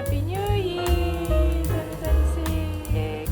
Happy New Year 2026!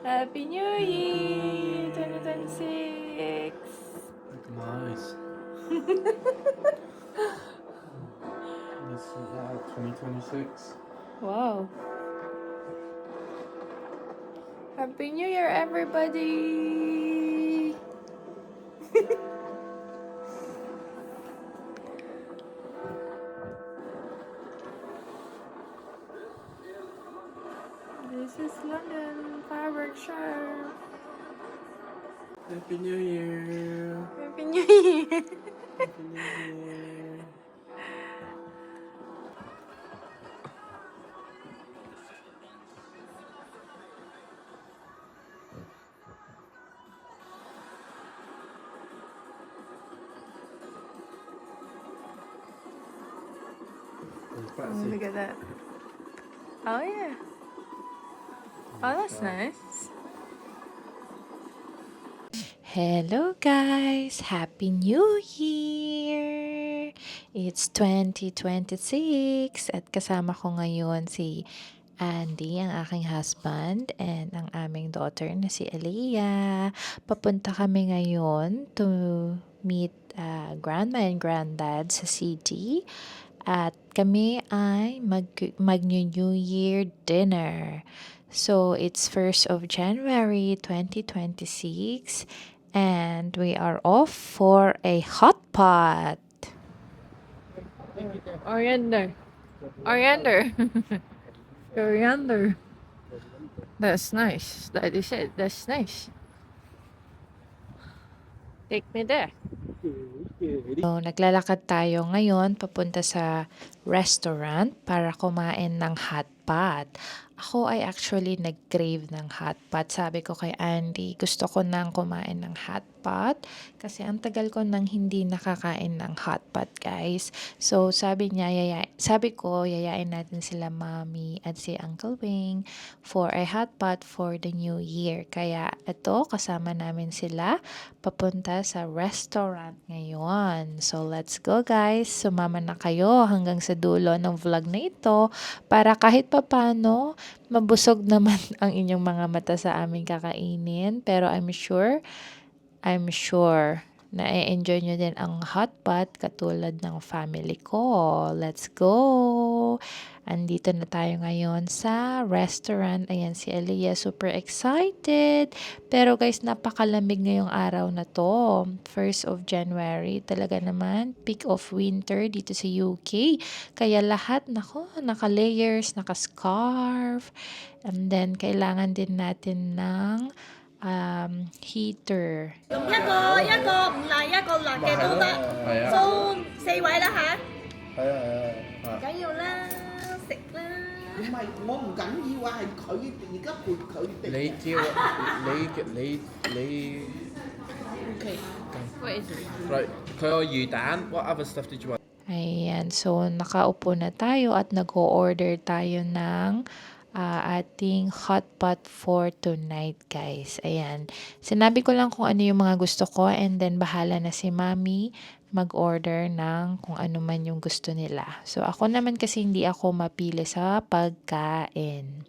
Happy New Year 2026! Nice. This is 2026. Wow! Happy New Year, everybody! This is London fireworks show. Happy New Year. Happy New Year! Happy New Year. Oh, look at that. Oh, yeah. Oh, that's nice. Hello guys! Happy New Year! It's 2026 at kasama ko ngayon si Andy, ang aking husband, and ang aming daughter na si Aliyah. Papunta kami ngayon to meet grandma and granddad sa city. At kami ay mag-New Year dinner. So, it's 1st of January 2026 and we are off for a hot pot. Oriander. Oriander. Coriander. That's nice. Daddy said, that's nice. Take me there. So, naglalakad tayo ngayon papunta sa restaurant para kumain ng hot pot. Ako ay actually nag-crave ng hot pot. Sabi ko kay Andy, gusto ko nang kumain ng hot pot kasi ang tagal ko nang hindi nakakain ng hot pot, guys. So, sabi ko, yayain natin sila Mommy at si Uncle Wing for a hot pot for the new year. Kaya ito, kasama namin sila papunta sa restaurant ngayon. So, let's go guys. Sumama na kayo hanggang sa dulo ng vlog na ito para kahit papano mabusog naman ang inyong mga mata sa aming kakainin. Pero I'm sure na i-enjoy nyo din ang hot pot katulad ng family ko. Let's go! Andito na tayo ngayon sa restaurant. Ayan si Aliyah, super excited. Pero guys, napakalamig ngayong araw na to. 1st of January. Talaga naman, peak of winter dito sa UK. Kaya lahat, naka-layers, naka-scarf. And then, kailangan din natin ng heater. 用一個，一個唔係一個，係啊係啊係啊。係啊係啊係啊。你叫，你，佢有魚蛋。What other stuff did you want? Ayan, so nakaupo na tayo at nag-o-order tayo ng ating hot pot for tonight, guys. Ayan, sinabi ko lang kung ano yung mga gusto ko and then bahala na si Mommy mag-order ng kung ano man yung gusto nila. So ako naman kasi hindi ako mapili sa pagkain.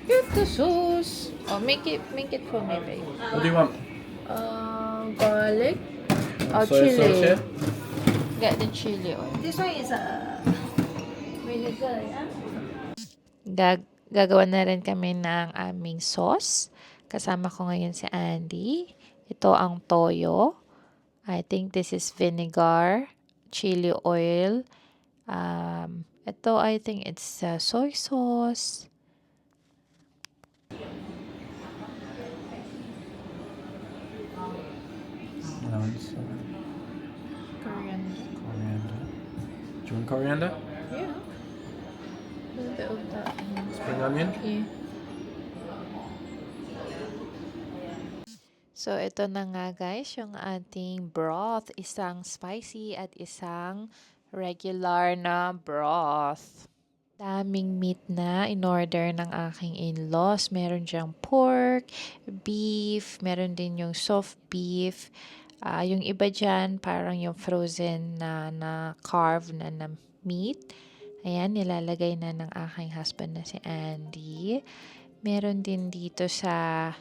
Get the sauce. Oh, make it for me, babe. What do you want? Garlic or Soy sauce chili. here? Get the chili oil. This one is vinegar, yeah? Gagawa na rin kami ng aming sauce. Kasama ko ngayon si Andy. Ito ang toyo. I think this is vinegar, chili oil. Ito, I think it's soy sauce. Coriander. Coriander. Do you want coriander? Yeah. A little bit of that. Spring onion? Yeah. So, ito na nga guys, yung ating broth. Isang spicy at isang regular na broth. Daming meat na in-order ng aking in-laws. Meron diyang pork, beef, meron din yung soft beef. Yung iba dyan, parang yung frozen na carve na meat. Ayan, nilalagay na ng aking husband na si Andy. Meron din dito sa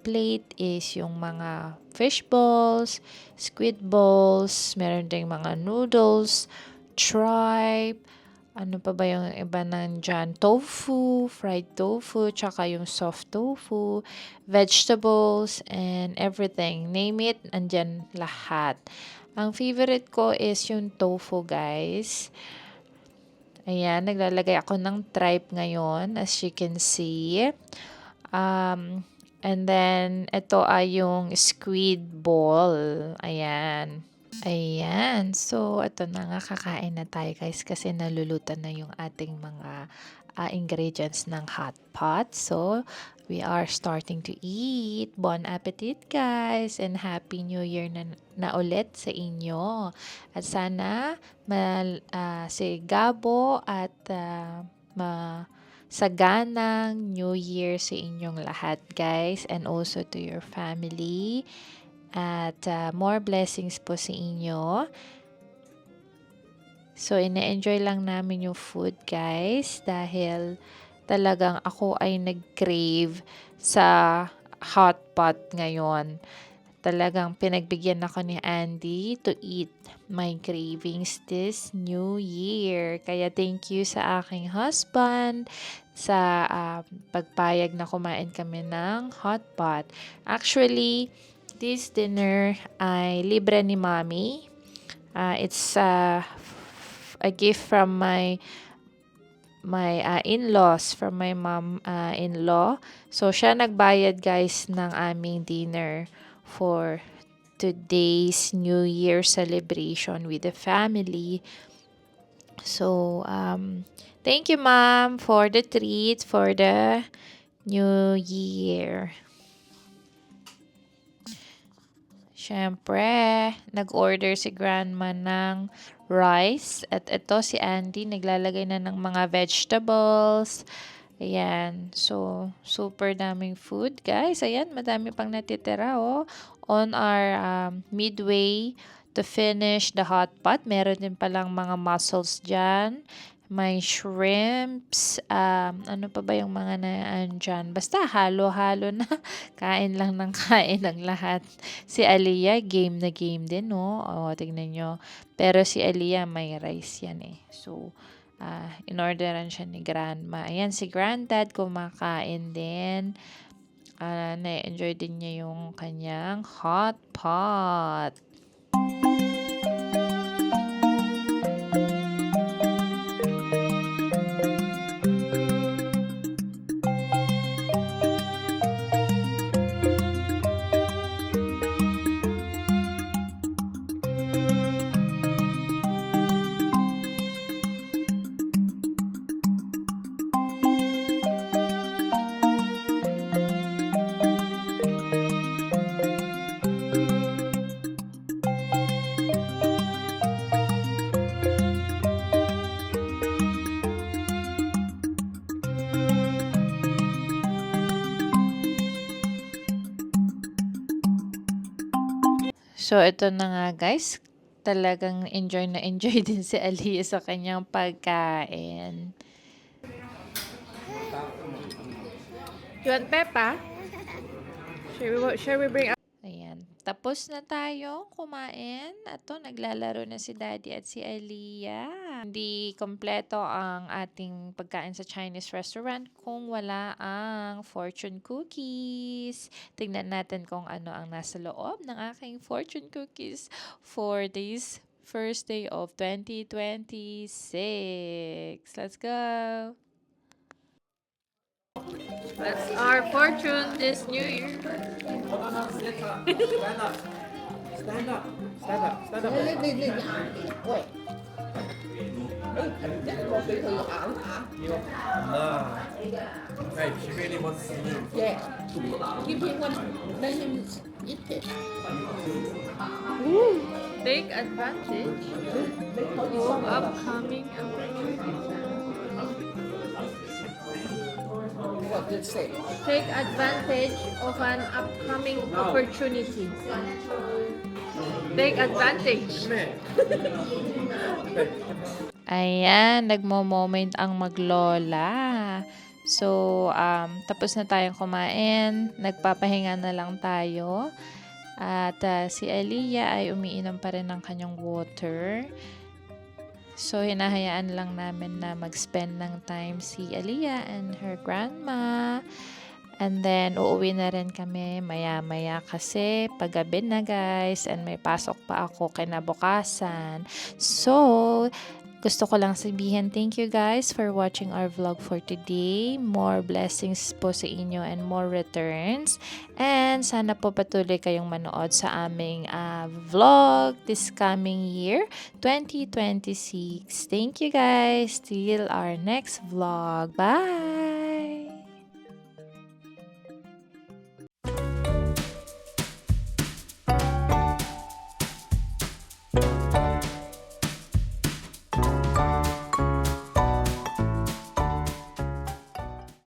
plate is yung mga fish balls, squid balls, meron ding mga noodles, tripe, ano pa ba yung iba nandyan? Tofu, fried tofu, tsaka yung soft tofu, vegetables, and everything. Name it, andyan lahat. Ang favorite ko is yung tofu, guys. Ayan, naglalagay ako ng tripe ngayon, as you can see. And then, ito ay yung squid ball. Ayan. Ayan. So, ito na nga, kakain na tayo guys kasi naluluto na yung ating mga ingredients ng hot pot. So, we are starting to eat. Bon appetit guys and Happy New Year na ulit sa inyo. At sana si Gabo at saganang New Year sa inyong lahat guys and also to your family. At more blessings po sa inyo. So, ina-enjoy lang namin yung food, guys. Dahil talagang ako ay nag-crave sa hot pot ngayon. Talagang pinagbigyan ako ni Andy to eat my cravings this new year. Kaya thank you sa aking husband sa pagpayag na kumain kami ng hot pot. Actually, this dinner ay libre ni Mommy. It's a gift from my in-laws, from my mom-in-law. So, siya nagbayad guys ng aming dinner for today's New Year celebration with the family. So, thank you Mom for the treat for the New Year. Siyempre, nag-order si Grandma ng rice. At ito si Andy, naglalagay na ng mga vegetables. Ayan. So, super daming food, guys. Ayan, madami pang natitira, oh. On our midway to finish the hot pot, meron din palang mga mussels dyan. May shrimps, ano pa ba yung mga naandyan? Basta halo-halo na. Kain lang ng kain ng lahat. Si Aliyah, game na game din, no? O, tignan nyo. Pero si Aliyah, may rice yan eh. So, in-orderan siya ni Grandma. Ayan, si Granddad kumakain din. Na-enjoy din niya yung kanyang hot pot. So, ito na nga guys. Talagang enjoy na enjoy din si Aliyah sa kanyang pagkain. You want Peppa? Shall we bring... Ayan. tapos na tayong kumain. Ato, naglalaro na si Daddy at si Aliyah. Hindi kompleto ang ating pagkain sa Chinese restaurant kung wala ang fortune cookies. Tingnan natin kung ano ang nasa loob ng aking fortune cookies for this first day of 2026. Let's go! That's our fortune this new year. Stand up. Stand up. Stand up. Stand up.喂，我俾佢咬下。 Nah. Hey, she really wants to move. Yeah. Give him one. Let him eat it. Take advantage of upcoming What did it say? Take advantage of an upcoming opportunity. Take advantage. Ayan, nagmo-moment ang maglola. So, tapos na tayong kumain. Nagpapahinga na lang tayo. At si Aliyah ay umiinom pa rin ng kanyang water. So, hinahayaan lang namin na mag-spend ng time si Aliyah and her grandma. And then, uuwi na rin kami maya-maya kasi paggabi na guys and may pasok pa ako kinabukasan. So, gusto ko lang sabihin thank you guys for watching our vlog for today. More blessings po sa inyo and more returns. And sana po patuloy kayong manood sa aming vlog this coming year, 2026. Thank you guys. Till our next vlog. Bye!